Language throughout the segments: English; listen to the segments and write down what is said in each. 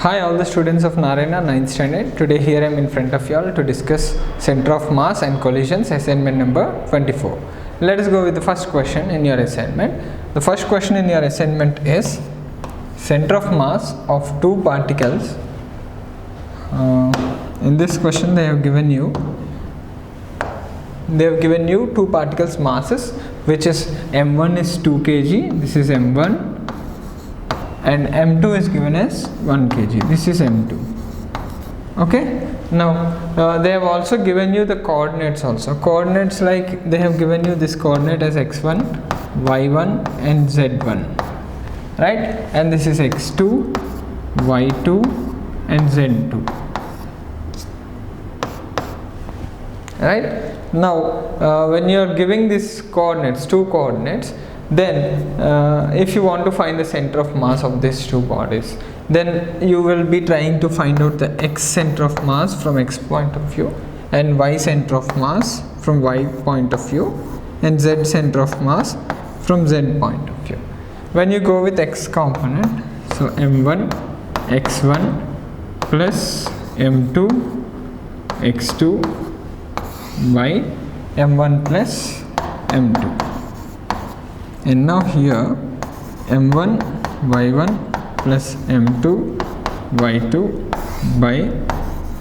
Hi all the students of Narayana 9th standard. Today here I am in front of you all to discuss center of mass and collisions assignment number 24. Let us go with the first question in your assignment. The first question in your assignment is center of mass of two particles. In this question they have given you two particles masses, which is m1 is 2 kg, this is m1, and m2 is given as 1 kg, this is m2. Okay, now they have also given you the coordinates also. Coordinates, like they have given you this coordinate as x1, y1 and z1, right? And this is x2, y2 and z2, right? Now when you are giving these coordinates, two coordinates, then if you want to find the center of mass of these two bodies, then you will be trying to find out the x center of mass from x point of view, and y center of mass from y point of view, and z center of mass from z point of view. When you go with x component, so m1 x1 plus m2 x2 by m1 plus m2. And now here m1 y1 plus m2 y2 by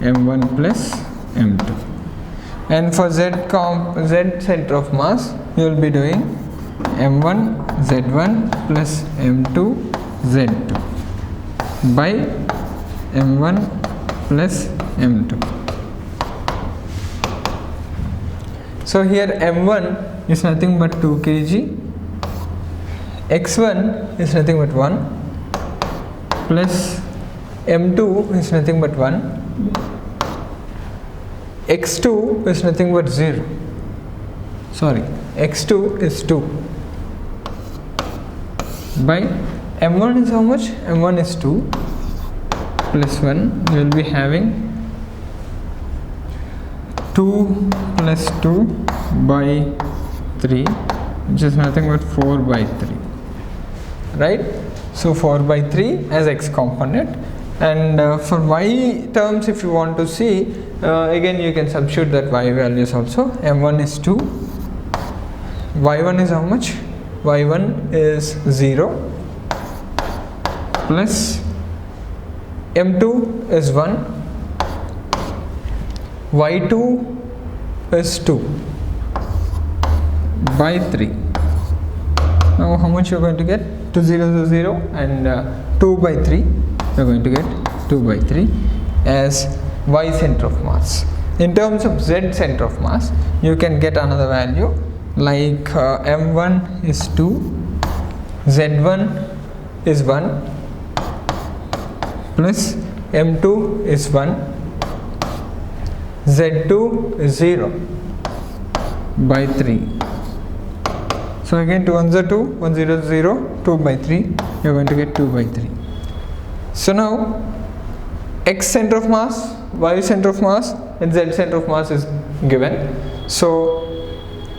m1 plus m2. And for z center of mass, you will be doing m1 z1 plus m2 z2 by m1 plus m2. So here m1 is nothing but 2 kg, x1 is nothing but 1, plus m2 is nothing but 1, x2 is nothing but 0, sorry, x2 is 2, by m1 is how much? M1 is 2 plus 1, we will be having 2 plus 2 by 3, which is nothing but 4 by 3, right? So 4 by 3 as x component. And for y terms, if you want to see, again you can substitute that y values also. m1 is 2, y1 is how much? y1 is 0, plus m2 is 1, y2 is 2 by 3. Now how much you are going to get? 2 0 0 and 2 by 3, you are going to get 2 by 3 as y center of mass. In terms of z center of mass, you can get another value like m1 is 2, z1 is 1, plus m2 is 1, z2 is 0 by 3. So again 2 1s are 2, 1 0 0, 2 by 3, you are going to get 2 by 3. So now x center of mass, y center of mass and z center of mass is given. So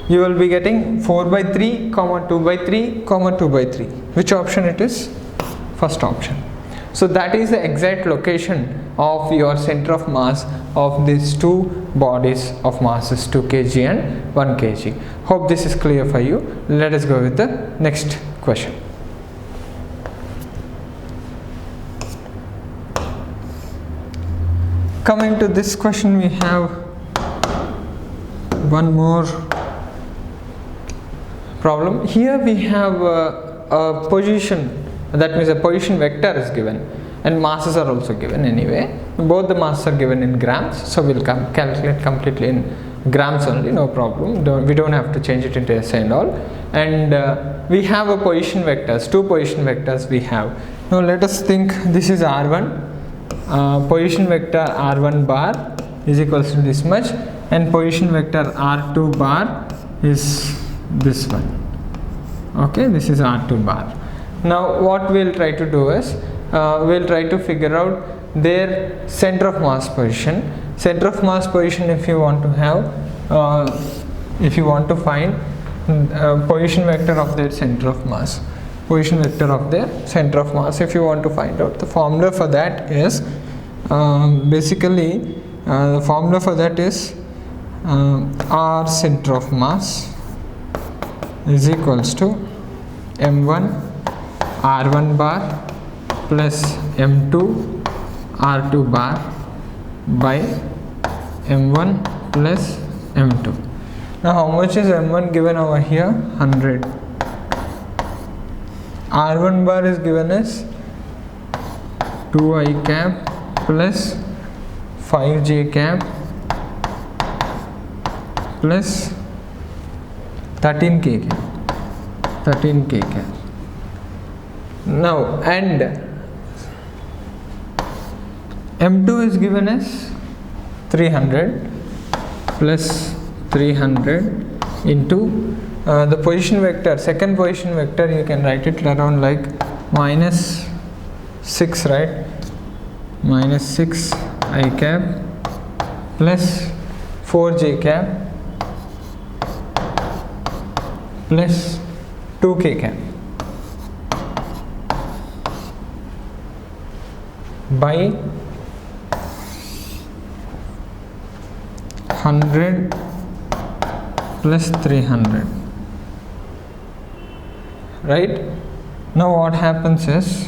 you will be getting 4 by 3, 2 by 3, 2 by 3. Which option it is? First option. So that is the exact location of your center of mass of these two bodies of masses 2 kg and 1 kg. Hope this is clear for you. Let us go with the next question. Coming to this question, we have one more problem. Here we have a position, that means a position vector is given, and masses are also given anyway. Both the masses are given in grams, so we'll calculate completely in grams only, no problem. We don't have to change it into SI and all. And we have a position vectors, two position vectors we have. Now let us think this is R1, position vector R1 bar is equals to this much, and position vector R2 bar is this one. Okay, this is R2 bar. Now what we'll try to do is, we'll try to figure out their center of mass position. Center of mass position, if you want to have, if you want to find position vector of their center of mass. position vector of their center of mass. If you want to find out, the formula for that is basically the formula for that is R center of mass is equals to m1 r1 bar plus m2 r2 bar by m1 plus m2. Now how much is m1 given over here? 100. r1 bar is given as 2 I cap plus 5 j cap plus 13 k cap. Now and m2 is given as 300 plus 300 into the position vector, second position vector, you can write it around like minus 6, right? Minus 6 I cap plus 4 j cap plus 2 k cap by 100 plus 300, right? Now what happens is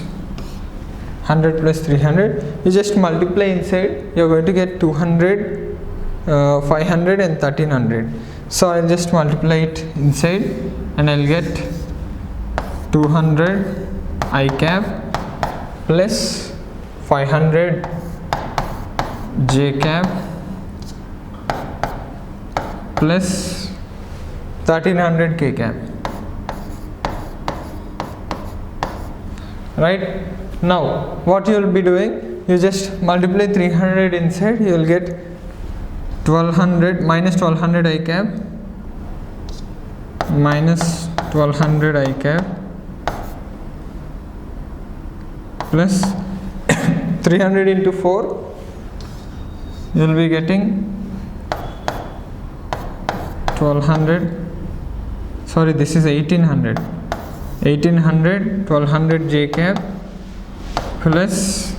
100 plus 300, you just multiply inside, you are going to get 200, 500 and 1300. So I'll just multiply it inside and I'll get 200 I cap plus 500 j cap plus 1300 k cap, right? Now what you will be doing, you just multiply 300 inside, you will get 1200 minus 1200 I cap minus 1200 I cap plus 300 into 4, you will be getting 1200, sorry, this is 1800, 1200 j cap plus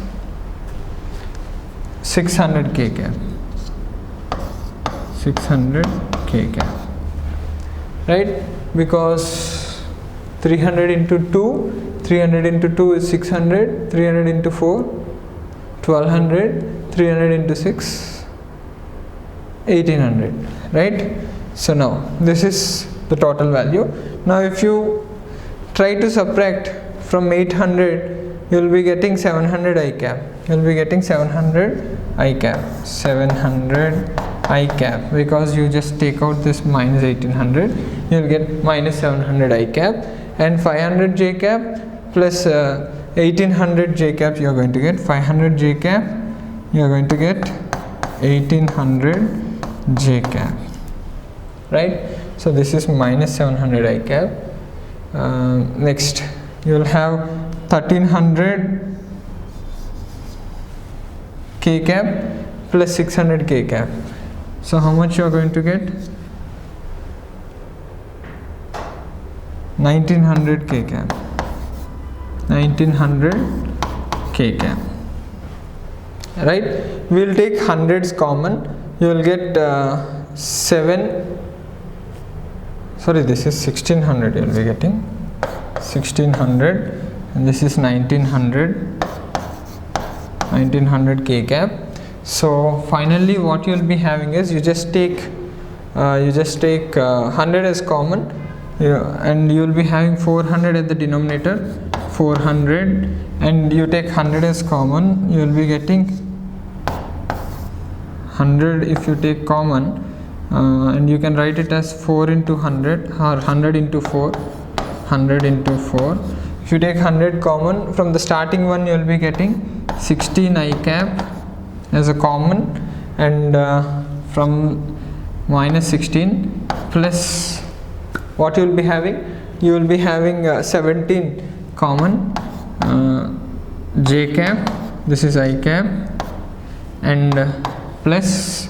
600 k cap, 600 k cap, right? Because 300 into 2 is 600, 300 into 4 1200, 300 into 6 1800, right? So now this is the total value. Now if you try to subtract from 800, you will be getting 700 I cap. You will be getting 700 I cap, 700 I cap, because you just take out this minus 1800, you will get minus 700 I cap, and 500 j cap plus 1800 j cap, you are going to get 500 j cap, you are going to get 1800 j cap, right? So this is minus 700 I cap. Next you will have 1300 k cap plus 600 k cap. So how much you are going to get? 1900 k cap, 1900 k cap, right? We will take hundreds common, you will get 7, sorry, this is 1600, you will be getting 1600, and this is 1900 k cap. So finally what you will be having is, you just take 100 as common, and you will be having 400 at the denominator, 400, and you take 100 as common, you will be getting 100 if you take common, and you can write it as 4 into 100 or 100 into 4, 100 into 4. If you take 100 common from the starting one, you will be getting 16 I cap as a common, and from minus 16 plus what you will be having, you will be having 17 common, j cap, this is I cap, and plus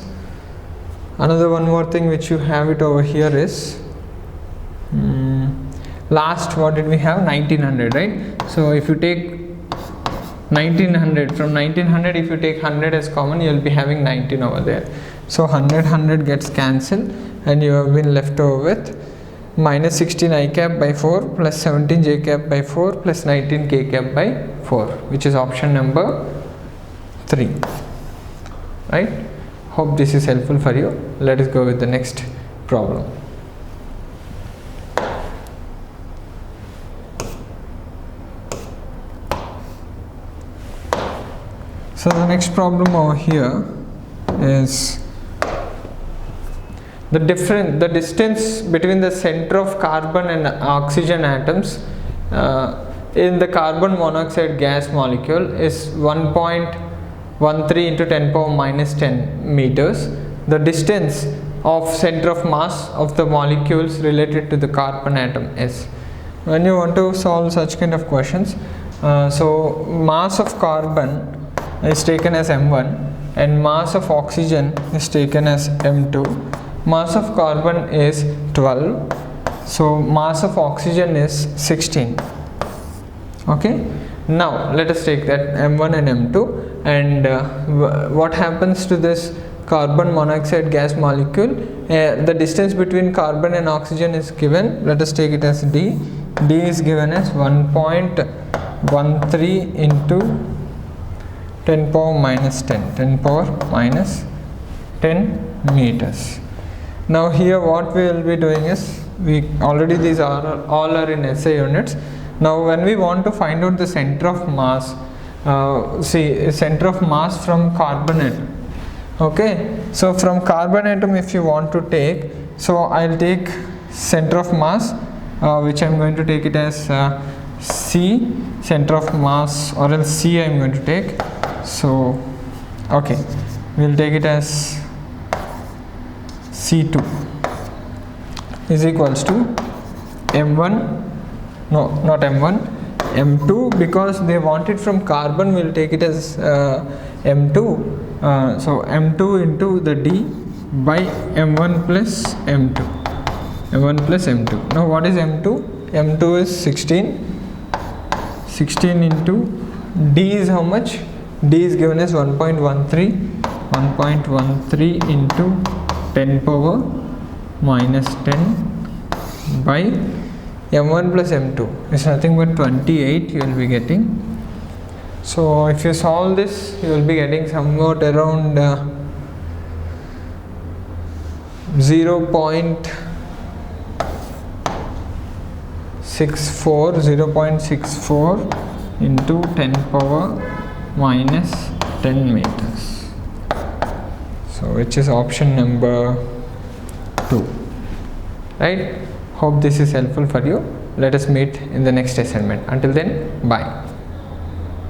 another one more thing which you have it over here is last what did we have, 1900, right? So if you take 1900, from 1900 if you take 100 as common, you will be having 19 over there. So 100 gets cancelled and you have been left over with minus 16 I cap by 4 plus 17 j cap by 4 plus 19 k cap by 4, which is option number 3, right? Hope this is helpful for you. Let us go with the next problem. So the next problem over here is the distance between the center of carbon and oxygen atoms in the carbon monoxide gas molecule is 1.13 into 10 power minus 10 meters. The distance of center of mass of the molecules related to the carbon atom is. When you want to solve such kind of questions, so mass of carbon is taken as m1 and mass of oxygen is taken as m2. Mass of carbon is 12, so mass of oxygen is 16. Okay, now let us take that m1 and m2 and what happens to this carbon monoxide gas molecule. The distance between carbon and oxygen is given. Let us take it as d. D is given as 1.13 into 10 power minus 10 power minus 10 meters. Now here what we will be doing is, we already these are all are in SI units. Now when we want to find out the center of mass, see center of mass from carbon atom. Okay, so from carbon atom if you want to take, so I'll take center of mass which I'm going to take it as C, center of mass, or else C I'm going to take. So okay, we'll take it as C2 is equals to M1, no not M1, M2, because they want it from carbon, we'll take it as M2. So M2 into the D by M1 plus M2. M1 plus M2. Now what is M2? M2 is 16. 16 into D is how much? D is given as 1.13. 1.13 into 10 power minus 10 by M1 plus M2 is nothing but 28 you will be getting. So if you solve this, you will be getting somewhat around 0.64 into 10 power minus 10 meters. So which is option number 2, right? Hope this is helpful for you. Let us meet in the next assignment. Until then, bye.